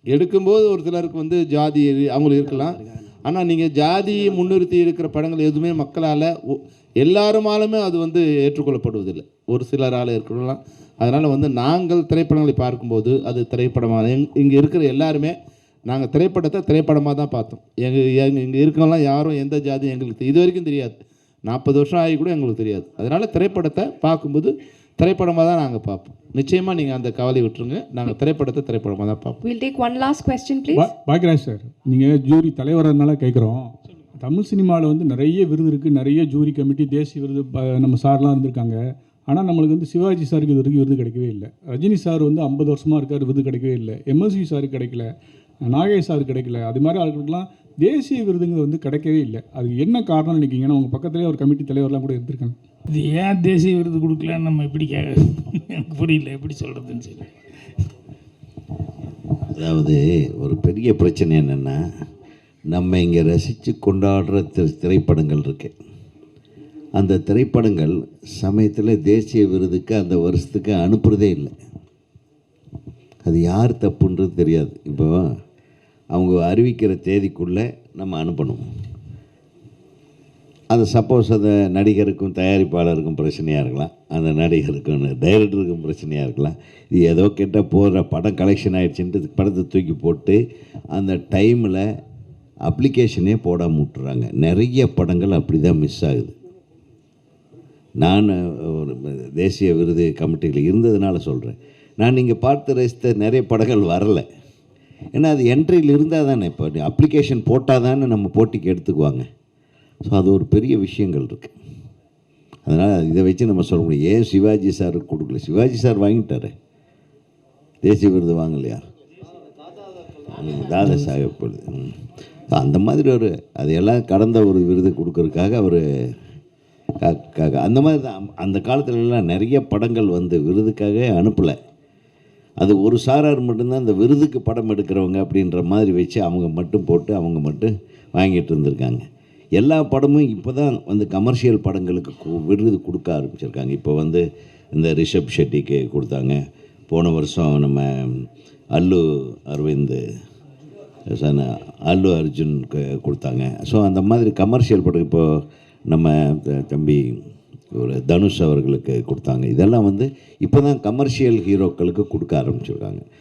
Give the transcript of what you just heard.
எடுக்கும்போது ஒரு சிலருக்கு வந்து ஜாதி அவங்களுக்கு இருக்கலாம். ஆனால் நீங்கள் ஜாதியை முன்னிறுத்தி இருக்கிற படங்கள் எதுவுமே மக்களால் எல்லாருமாலுமே அது வந்து ஏற்றுக்கொள்ளப்படுவதில்லை. ஒரு சிலரால் இருக்கலாம். அதனால் வந்து நாங்கள் திரைப்படங்களை பார்க்கும்போது அது திரைப்படமாக இங்கே இருக்கிற எல்லாருமே நாங்கள் திரைப்படத்தை திரைப்படமாக தான் பார்த்தோம். இங்கே இருக்கவங்களாம் யாரும் எந்த ஜாதியும் எங்களுக்கு இது வரைக்கும் தெரியாது. 40 வருஷம் ஆகி கூட எங்களுக்கு தெரியாது. அதனால் திரைப்படத்தை பார்க்கும்போது திரைப்படமாக தான் நாங்கள் பார்ப்போம். நிச்சயமாக நீங்கள் அந்த கவலை விட்டுருங்க. நாங்கள் திரைப்படத்தை திரைப்படமாக தான் பார்ப்போம். We'll take one last question, please. Bhagyaraj sir, நீங்கள் ஜூரி தலைவரனால கேட்குறோம். தமிழ் சினிமாவில் வந்து நிறைய விருது இருக்குது, நிறைய ஜூரி கமிட்டி, தேசிய விருது நம்ம சார்லாம் இருந்திருக்காங்க. ஆனால் நம்மளுக்கு வந்து சிவாஜி சாருக்கு இது வரைக்கும் விருது கிடைக்கவே இல்லை. ரஜினி சார் வந்து 50 வருஷமாக இருக்கார், விருது கிடைக்கவே இல்லை. எம்எஸ்வி சாருக்கு கிடைக்கல, நாகேஷ் சாருக்கு கிடைக்கல. அது மாதிரி ஆளுக்கெல்லாம் தேசிய விருதுங்க வந்து கிடைக்கவே இல்லை. அதுக்கு என்ன காரணம்னு நினைக்கிங்கன்னா உங்கள் பக்கத்துலேயே ஒரு கமிட்டி தலைவர்லாம் கூட இருந்திருக்காங்க. இது ஏன் தேசிய விருது கொடுக்கலன்னு நம்ம எப்படி எனக்கு புரியல, எப்படி சொல்கிறதுன்னு சொல்லி. அதாவது ஒரு பெரிய பிரச்சனை என்னென்னா, நம்ம இங்கே ரசித்து கொண்டாடுற திரைப்படங்கள் இருக்கு. அந்த திரைப்படங்கள் சமயத்தில் தேசிய விருதுக்கு அந்த வருஷத்துக்கு அனுப்புகிறதே இல்லை. அது யார் தப்புன்றது தெரியாது. இப்போ அவங்க அறிவிக்கிற தேதிக்குள்ளே நம்ம அனுப்பணும். அது சப்போஸ் அந்த நடிகருக்கும் தயாரிப்பாளருக்கும் பிரச்சனையாக இருக்கலாம், அந்த நடிகருக்கும் டைரக்டருக்கும் பிரச்சனையாக இருக்கலாம். இது ஏதோ கேட்டால் போகிற படம் கலெக்ஷன் ஆகிடுச்சின்ட்டு படத்தை தூக்கி போட்டு அந்த டைமில் அப்ளிகேஷனே போடாமல் விட்டுறாங்க. நிறைய படங்கள் அப்படி தான் மிஸ் ஆகுது. நான் ஒரு தேசிய விருது கமிட்டியில் இருந்ததுனால சொல்கிறேன். நான் நீங்கள் பார்த்து ரசித்த நிறைய படங்கள் வரலை. ஏன்னா அது என்ட்ரியில் இருந்தால் தானே, இப்போ அப்ளிகேஷன் போட்டால் தானே நம்ம போட்டிக்கு எடுத்துக்குவாங்க. ஸோ அது ஒரு பெரிய விஷயங்கள் இருக்குது. அதனால் இதை வச்சு நம்ம சொல்ல முடியும். ஏன் சிவாஜி சாருக்கு கொடுக்கல? சிவாஜி சார் வாங்கிட்டார், தேசிய விருது வாங்கலையா? தாதா சாஹேப் விருது. அந்த மாதிரி ஒரு அதையெல்லாம் கடந்த ஒரு விருது கொடுக்கறதுக்காக அவர் அந்த மாதிரி தான். அந்த காலத்துலலாம் நிறைய படங்கள் வந்து விருதுக்காக அனுப்பலை. அது ஒரு சாரார் மட்டும்தான் அந்த விருதுக்கு படம் எடுக்கிறவங்க அப்படின்ற மாதிரி வச்சு அவங்க மட்டும் போட்டு அவங்க மட்டும் வாங்கிட்டு இருந்திருக்காங்க. எல்லா படமும் இப்போ தான் வந்து கமர்ஷியல் படங்களுக்கு விருது கொடுக்க ஆரம்பிச்சிருக்காங்க. இப்போ வந்து இந்த ரிஷப் ஷெட்டிக்கு கொடுத்தாங்க. போன வருஷம் நம்ம அல்லு அர்ஜுனுக்கு கொடுத்தாங்க. ஸோ அந்த மாதிரி கமர்ஷியல் படம் இப்போது நம்ம தம்பி ஒரு தனுஷ் அவர்களுக்கு கொடுத்தாங்க. இதெல்லாம் வந்து இப்போ தான் கமர்ஷியல் ஹீரோக்களுக்கு கொடுக்க ஆரம்பிச்சிருக்காங்க.